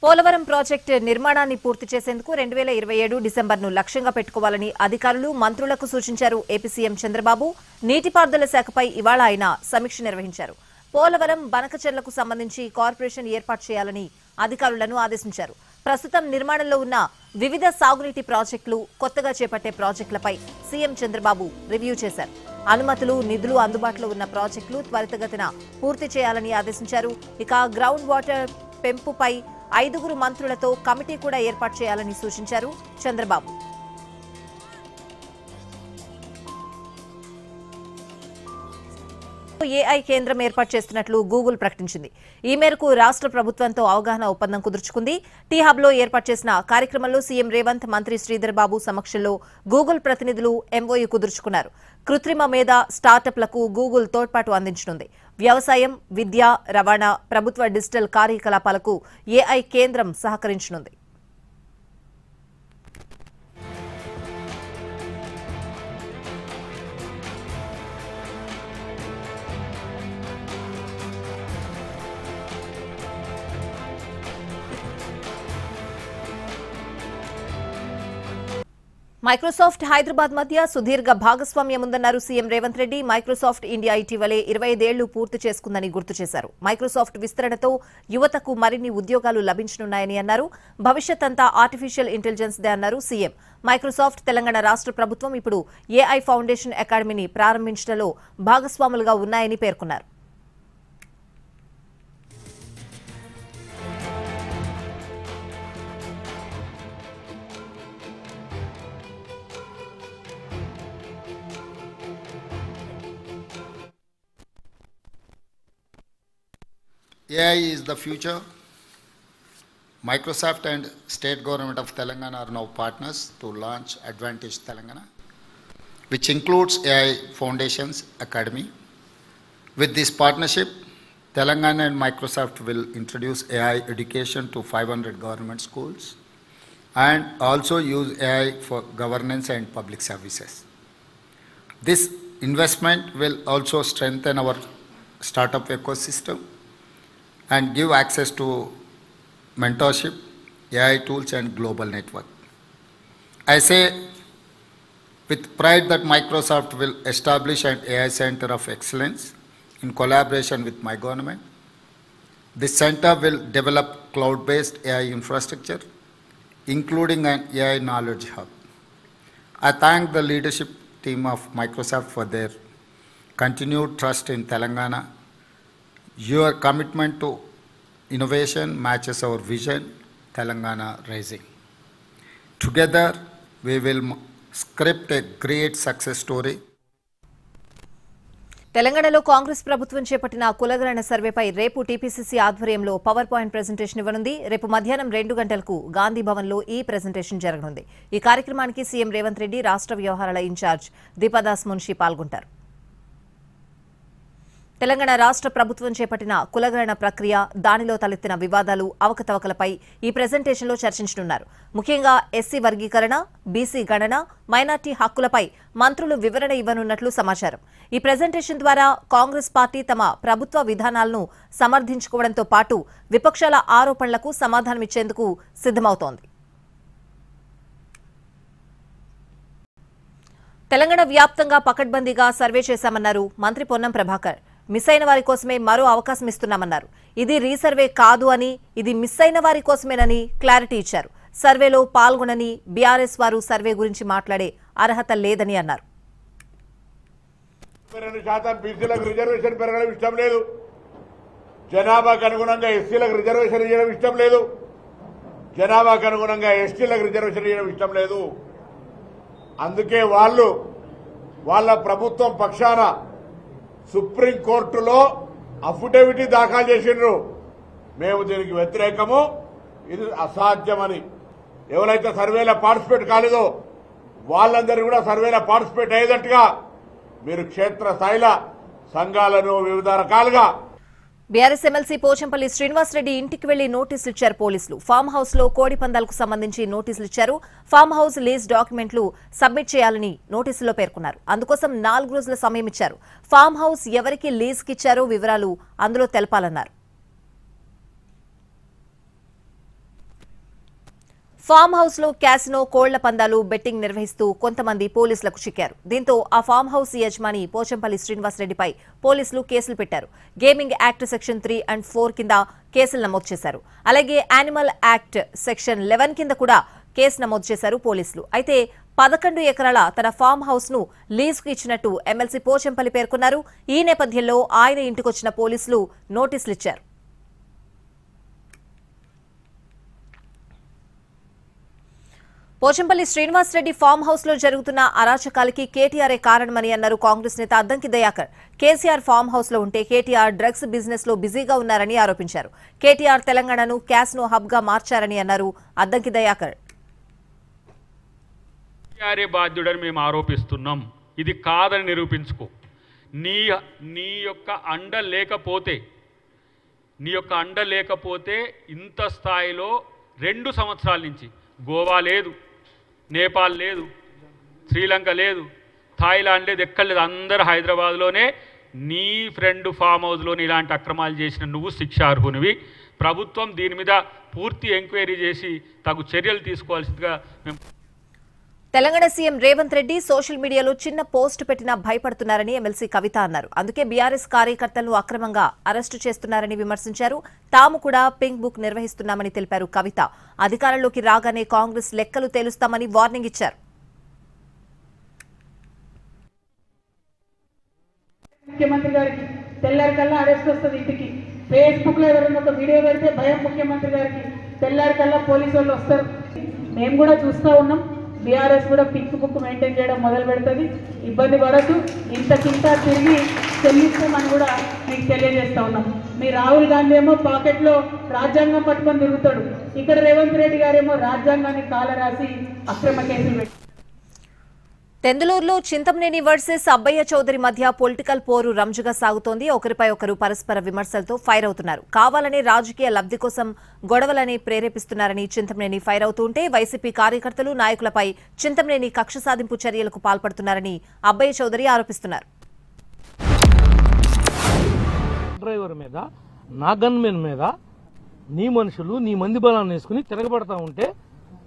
Polavaram project నిర్మాణాన్ని పూర్తి చేసేందుకు 2027 డిసెంబర్ను లక్ష్యంగా పెట్టుకోవాలని అధికారులు మంత్రులకు సూచించారు. ఏపీ సీఎం చంద్రబాబు నీటిపారుదల శాఖపై ఇవాళ ఆయన సమీక్ష నిర్వహించారు. పోలవరం బనకచెర్లకు సంబంధించి కార్పొరేషన్ ఏర్పాటు చేయాలని అధికారులను ఆదేశించారు. ప్రస్తుతం నిర్మాణంలో ఉన్న వివిధ సాగునీటి ప్రాజెక్టులు, కొత్తగా చేపట్టే ప్రాజెక్టులపై సీఎం చంద్రబాబు రివ్యూ చేశారు. అనుమతులు, నిధులు అందుబాటులో ఉన్న ప్రాజెక్టులు త్వరితగతిన పూర్తి చేయాలని ఆదేశించారు. ఇక గ్రౌండ్ వాటర్ పెంపుపై 5 మంత్రులతో కమిటీ కూడా ఏర్పాటు చేయాలని సూచించారు చంద్రబాబు. ఏఐ కేంద్రం ఏర్పాటు చేస్తున్నట్లు గూగుల్ ప్రకటించింది. ఈ మేరకు రాష్ట్ర ప్రభుత్వంతో అవగాహన ఒప్పందం కుదుర్చుకుంది. టీ హబ్ లో ఏర్పాటు చేసిన కార్యక్రమంలో సీఎం రేవంత్, మంత్రి శ్రీధర్ బాబు సమక్షంలో గూగుల్ ప్రతినిధులు ఎంఓయూ కుదుర్చుకున్నారు. కృత్రిమ మేధ స్టార్టప్లకు గూగుల్ తోడ్పాటు అందించనుంది. వ్యవసాయం, విద్య, రవాణా, ప్రభుత్వ డిజిటల్ కార్యకలాపాలకు ఏఐ కేంద్రం సహకరించనుంది. మైక్రోసాఫ్ట్ హైదరాబాద్ మధ్య సుదీర్ఘ భాగస్వామ్యం ఉందన్నారు CM Revanth Reddy. Microsoft India ఇటీవలే 25 ఏళ్లు పూర్తి చేసుకుందని గుర్తు చేశారు. మైక్రోసాఫ్ట్ విస్తరణతో యువతకు మరిన్ని ఉద్యోగాలు లభించనున్నాయని అన్నారు. భవిష్యత్ అంతా ఆర్టిఫిషియల్ ఇంటెలిజెన్స్ దే అన్నారు సీఎం. మైక్రోసాఫ్ట్ తెలంగాణ రాష్ట్ర ప్రభుత్వం ఇప్పుడు ఏఐ ఫౌండేషన్ అకాడమీని ప్రారంభించడంలో భాగస్వాములుగా ఉన్నాయని పేర్కొన్నారు. AI is the future. Microsoft and State Government of Telangana are now partners to launch Advantage Telangana, which includes AI Foundations Academy. With this partnership, Telangana and Microsoft will introduce AI education to 500 government schools and also use AI for governance and public services. This investment will also strengthen our startup ecosystem and give access to mentorship, AI tools and global network. I say with pride that Microsoft will establish an AI Center of Excellence in collaboration with my government. This center will develop cloud-based AI infrastructure, including an AI knowledge hub. I thank the leadership team of Microsoft for their continued trust in Telangana. Your commitment to innovation matches our vision, Telangana Rising. Together, we will script a great success story. తెలంగాణలో కాంగ్రెస్ ప్రభుత్వం చేపట్టిన కులగణన సర్వేపై రేపు TPCC ఆధ్వర్యంలో power point presentation ఇవ్వనుంది. రేపు మధ్యాహ్నం 2 గంటలకు గాంధీ భవన్లో ఈ ప్రెజెంటేషన్ జరగనుంది. ఈ కార్యక్రమానికి సీఎం రేవంత్ రెడ్డి, రాష్ట్ర వ్యవహారాల ఇన్ఛార్జ్ దీపాదాస్ మున్షి పాల్గొంటారు. తెలంగాణ రాష్ట్ర ప్రభుత్వం చేపట్టిన కులగణన ప్రక్రియ, దానిలో తలెత్తిన వివాదాలు, అవకతవకలపై ఈ ప్రెజెంటేషన్లో చర్చించనున్నారు. ముఖ్యంగా ఎస్సీ వర్గీకరణ, బీసీ గణన, మైనార్టీ హక్కులపై మంత్రులు వివరణ ఇవ్వనున్నట్లు సమాచారం. ఈ ప్రెజెంటేషన్ ద్వారా కాంగ్రెస్ పార్టీ తమ ప్రభుత్వ విధానాలను సమర్థించుకోవడంతో పాటు విపక్షాల ఆరోపణలకు సమాధానమిచ్చేందుకు సిద్ధమవుతోంది. తెలంగాణ వ్యాప్తంగా పకడ్బందీగా సర్వే చేశామన్నారు మంత్రి పొన్నం ప్రభాకర్. మిస్ అయిన వారి కోసమే మరో అవకాశం ఇస్తున్నామన్నారు. ఇది రీసర్వే కాదు అని, ఇది మిస్ అయిన వారి కోసమేనని క్లారిటీ ఇచ్చారు. సర్వేలో పాల్గొనని బీఆర్ఎస్ వారు సర్వే గురించి మాట్లాడే అర్హత లేదని అన్నారు. 2% బీసీలకు రిజర్వేషన్ పెరగడం ఇష్టం లేదు, జనాభాకు అనుగుణంగా ఎస్సీలకు రిజర్వేషన్ ఇవ్వడం ఇష్టం లేదు, జనాభాకు అనుగుణంగా ఎస్టీలకు రిజర్వేషన్ ఇవ్వడం ఇష్టం లేదు. అందుకే వాళ్ళ ప్రభుత్వం పక్షాన సుప్రీంకోర్టులో అఫిడవిట్ దాఖలు చేసిండ్రు. మేము దీనికి వ్యతిరేకము, ఇది అసాధ్యమని. ఎవరైతే సర్వేలో పార్టిసిపేట్ కాలేదో వాళ్ళందరూ కూడా సర్వేలో పార్టిసిపేట్ అయ్యేటట్టుగా మీరు క్షేత్రస్థాయిలో సంఘాలను వివిధ రకాలుగా. బీఆర్ఎస్ ఎమ్మెల్సీ పోచంపల్లి శ్రీనివాసరెడ్డి ఇంటికి వెళ్లి నోటీసులు ఇచ్చారు పోలీసులు. ఫామ్ హౌస్ లో కోడి పందాలకు సంబంధించి నోటీసులు ఇచ్చారు. ఫామ్ హౌస్ లీజ్ డాక్యుమెంట్లు సబ్మిట్ చేయాలని నోటీసులో పేర్కొన్నారు. అందుకోసం 4 రోజుల సమయం ఇచ్చారు. ఫామ్ హౌస్ ఎవరికి లీజ్కి ఇచ్చారో వివరాలు అందులో తెలపాలన్నారు. ఫామ్ హౌస్ లో క్యాసినో, కోళ్ల పందాలు, బెట్టింగ్ నిర్వహిస్తూ కొంతమంది పోలీసులకు చిక్కారు. దీంతో ఆ ఫామ్ హౌస్ యజమాని పోచంపల్లి శ్రీనివాసరెడ్డిపై పోలీసులు కేసులు పెట్టారు. గేమింగ్ యాక్ట్ సెక్షన్ 3 and 4 కింద కేసులు నమోదు చేశారు. అలాగే యానిమల్ యాక్ట్ సెక్షన్ 11 కింద కూడా కేసు నమోదు చేశారు పోలీసులు. అయితే 11 ఎకరాల తన ఫామ్ హౌస్ ను లీజుకు ఇచ్చినట్టు ఎమ్మెల్సీ పోచంపల్లి పేర్కొన్నారు. ఈ నేపథ్యంలో ఆయన ఇంటికొచ్చిన పోలీసులు నోటీసులు ఇచ్చారు. పోచంపల్లి శ్రీనివాసరెడ్డి ఫామ్ హౌస్ లో జరుగుతున్న అరాచకాలకి కేటీఆర్ఏ కారణమని అన్నారు కాంగ్రెస్ నేత అద్దంకి దయాకర్. కేసీఆర్ ఫామ్ హౌస్ లో ఉంటే కేటీఆర్ డ్రగ్స్ బిజినెస్ లో బిజీగా ఉన్నారని ఆరోపించారు. కేటీఆర్ తెలంగాణను క్యాసినో హబ్ గా మార్చారని అన్నారు అద్దంకి దయాకర్. కేటీఆర్ఏ బాధ్యుడని మేము ఆరోపిస్తున్నాం. ఇది కాదని నిరూపించుకో. నీ యొక్క అండ లేకపోతే ఇంత స్థాయిలో 2 సంవత్సరాల నుంచి గోవా లేదు, నేపాల్ లేదు, శ్రీలంక లేదు, థాయిలాండ్ లేదు, ఎక్కడ లేదు. అందరూ హైదరాబాద్లోనే నీ ఫ్రెండ్ ఫామ్ హౌస్లోని ఇలాంటి అక్రమాలు చేసిన నువ్వు శిక్షార్హునివి. ప్రభుత్వం దీని మీద పూర్తి ఎంక్వైరీ చేసి తగు చర్యలు తీసుకోవాల్సిందిగా మేము. తెలంగాణ సీఎం రేవంత్ రెడ్డి సోషల్ మీడియాలో చిన్న పోస్ట్ పెట్టినా భయపడుతున్నారని ఎమ్మెల్సీ కవిత అన్నారు. అందుకే బీఆర్ఎస్ కార్యకర్తలను అక్రమంగా అరెస్టు చేస్తున్నారని విమర్శించారు. తాము కూడా పింక్ బుక్ నిర్వహిస్తున్నామని తెలిపారు కవిత. అధికారంలోకి రాగానే కాంగ్రెస్ లెక్కలు తేలుస్తామని వార్నింగ్ ఇచ్చారు. ముఖ్యమంత్రి గారికి తెల్లారికల్లా అరెస్ట్ వస్తుంది ఇంటికి. ఫేస్బుక్ లో ఎవరైనా ఒక వీడియో పెడితే భయం ముఖ్యమంత్రి గారికి. తెల్లారికల్లా పోలీసు వాళ్ళు వస్తారు. మేము కూడా చూస్తూ ఉన్నాం. బీఆర్ఎస్ కూడా పింక్ బుక్ మెయింటైన్ చేయడం మొదలు పెడుతుంది. ఇబ్బంది పడద్దు, ఇంతకింత తిరిగి చెల్లిస్తామని కూడా మీకు తెలియజేస్తా ఉన్నాం. మీ రాహుల్ గాంధీ ఏమో పాకెట్లో రాజ్యాంగం పట్టుకొని తిరుగుతాడు. ఇక్కడ రేవంత్ రెడ్డి గారేమో రాజ్యాంగాన్ని కాలరాసి అక్రమ కేసులు పెట్టి. తెందులూరులో చింతమనేని వర్సెస్ అబ్బయ్య చౌదరి మధ్య పొలిటికల్ పోరు రంజుగా సాగుతోంది. ఒకరిపై ఒకరు పరస్పర విమర్శలతో ఫైర్ అవుతున్నారు. కావాలనే రాజకీయ లబ్ధి కోసం గొడవలని ప్రేరేపిస్తున్నారని చింతమనేని ఫైర్ అవుతుంటే వైసీపీ కార్యకర్తలు, నాయకులపై చింతమనేని కక్ష సాధింపు చర్యలకు పాల్పడుతున్నారని అబ్బయ్య చౌదరి ఆరోపిస్తున్నారు. డ్రైవర్ మీద, నా గన్మెన్ మీద నీ మనుషులు నీ మంది బలాన్ని వేసుకుని తిరగబడతా ఉంటే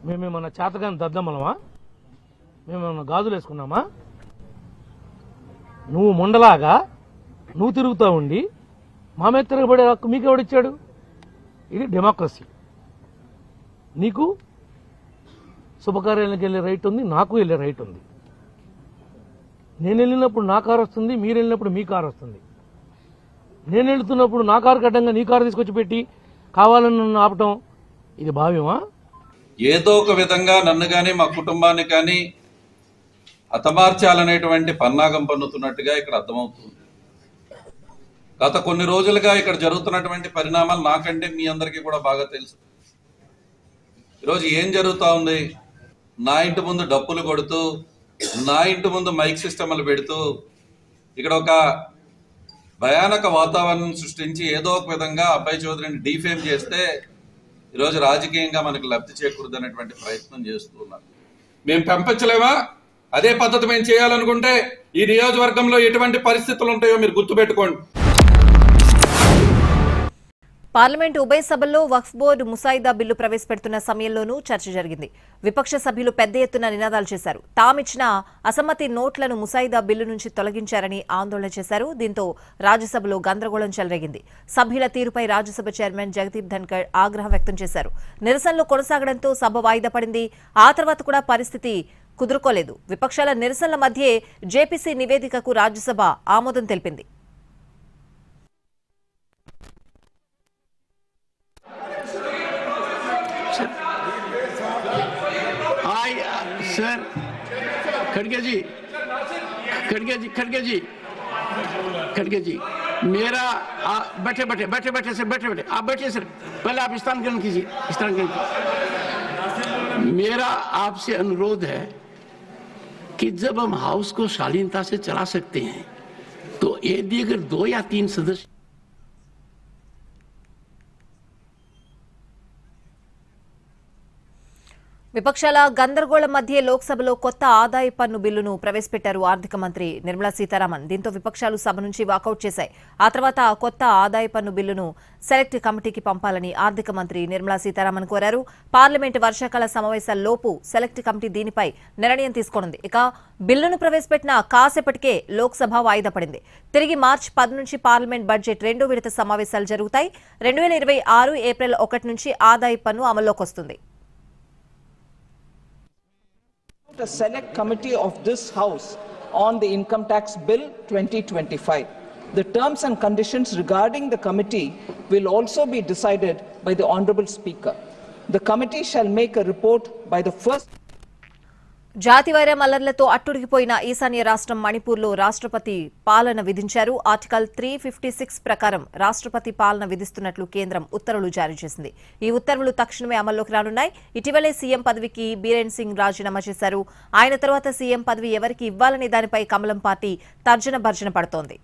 మేమేమన్నా చేతగాని దద్దమలమా? మేమేమన్నా గాజులు వేసుకున్నామా? నువ్వు ముండలాగా నువ్వు తిరుగుతూ ఉండి మా మీద తిరగబడే హక్కు మీకు ఎవడిచ్చాడు? ఇది డెమోక్రసీ. నీకు శుభకార్యాలకు వెళ్ళే రైట్ ఉంది, నాకు వెళ్ళే రైట్ ఉంది. నేను వెళ్ళినప్పుడు నా కారు వస్తుంది, మీరు వెళ్ళినప్పుడు మీ కారు వస్తుంది. నేను వెళుతున్నప్పుడు నా కారు కడ్డంగా నీ కారు తీసుకొచ్చి పెట్టి కావాలని నన్ను ఆపటం ఇది భావ్యమా? ఏదో ఒక విధంగా నన్ను కానీ మా కుటుంబాన్ని కానీ హతమార్చాలనేటువంటి పన్నాగం పన్నుతున్నట్టుగా ఇక్కడ అర్థమవుతుంది. గత కొన్ని రోజులుగా ఇక్కడ జరుగుతున్నటువంటి పరిణామాలు నాకంటే మీ అందరికీ కూడా బాగా తెలుసు. ఈరోజు ఏం జరుగుతూ ఉంది? నా ఇంటి ముందు డప్పులు కొడుతూ, నా ఇంటి ముందు మైక్ సిస్టమ్లు పెడుతూ ఇక్కడ ఒక భయానక వాతావరణం సృష్టించి ఏదో ఒక విధంగా అబ్బాయి చౌదరిని డీఫేమ్ చేస్తే ఈరోజు రాజకీయంగా మనకు లబ్ధి చేకూరదనేటువంటి ప్రయత్నం చేస్తున్నారు. మేము పంపించలేమా? అదే పద్ధతి మేము చేయాలనుకుంటే ఈ నియోజకవర్గంలో ఎటువంటి పరిస్థితులు ఉంటాయో మీరు గుర్తుపెట్టుకోండి. పార్లమెంటు ఉభయ సభల్లో వక్ఫ్ బోర్డు ముసాయిదా బిల్లు ప్రవేశపెడుతున్న సమయంలోనూ చర్చ జరిగింది. విపక్ష సభ్యులు పెద్ద ఎత్తున నినాదాలు చేశారు. తామిచ్చిన అసమ్మతి నోట్లను ముసాయిదా బిల్లు నుంచి తొలగించారని ఆందోళన చేశారు. దీంతో రాజ్యసభలో గందరగోళం చెలరేగింది. సభ్యుల తీరుపై రాజ్యసభ చైర్మన్ జగదీప్ ధన్కర్ ఆగ్రహం వ్యక్తం చేశారు. నిరసనలు కొనసాగడంతో సభ వాయిదా పడింది. ఆ తర్వాత కూడా పరిస్థితి కుదురుకోలేదు. విపక్షాల నిరసనల మధ్యే జేపీసీ నివేదికకు రాజ్యసభ ఆమోదం తెలిపింది. सर खड़गे जी मेरा बैठे सर बैठे आप बैठिए सर, पहले आप स्थान ग्रहण कीजिए। मेरा आपसे अनुरोध है कि जब हम हाउस को शालीनता से चला सकते हैं तो यदि अगर 2 या 3 सदस्य విపక్షాల గందరగోళం మధ్య లోక్సభలో కొత్త ఆదాయ పన్ను బిల్లును ప్రవేశపెట్టారు ఆర్థిక మంత్రి నిర్మలా సీతారామన్. దీంతో విపక్షాలు సభ నుంచి వాకౌట్ చేశాయి. ఆ తర్వాత కొత్త ఆదాయ పన్ను బిల్లును సెలెక్ట్ కమిటీకి పంపాలని ఆర్థిక మంత్రి నిర్మలా సీతారామన్ కోరారు. పార్లమెంటు వర్షాకాల సమావేశాల్లోపు సెలెక్ట్ కమిటీ దీనిపై నిర్ణయం తీసుకోనుంది. ఇక బిల్లును ప్రవేశపెట్టిన కాసేపటికే లోక్సభ వాయిదా పడింది. తిరిగి మార్చి 10 నుంచి పార్లమెంట్ బడ్జెట్ 2వ విడత సమావేశాలు జరుగుతాయి. 2026 ఏప్రిల్ 1 నుంచి ఆదాయ పన్ను అమల్లోకి వస్తుంది. A select committee of this House on the Income Tax Bill 2025. The terms and conditions regarding the committee will also be decided by the Honourable Speaker. The committee shall make a report by the first. జాతివైర మల్లర్లతో అట్టుడిగిపోయిన ఈశాన్య రాష్ట్రం మణిపూర్లో రాష్ట్రపతి పాలన విధించారు. Article 356 ప్రకారం రాష్ట్రపతి పాలన విధిస్తున్నట్లు కేంద్రం ఉత్తర్వులు జారీ చేసింది. ఈ ఉత్తర్వులు తక్షణమే అమల్లోకి రానున్నాయి. ఇటీవలే సీఎం పదవికి బీరేన్ సింగ్ రాజీనామా చేశారు. ఆయన తర్వాత సీఎం పదవి ఎవరికి ఇవ్వాలనే దానిపై కమలం పార్టీ తర్జన భర్జన పడుతోంది.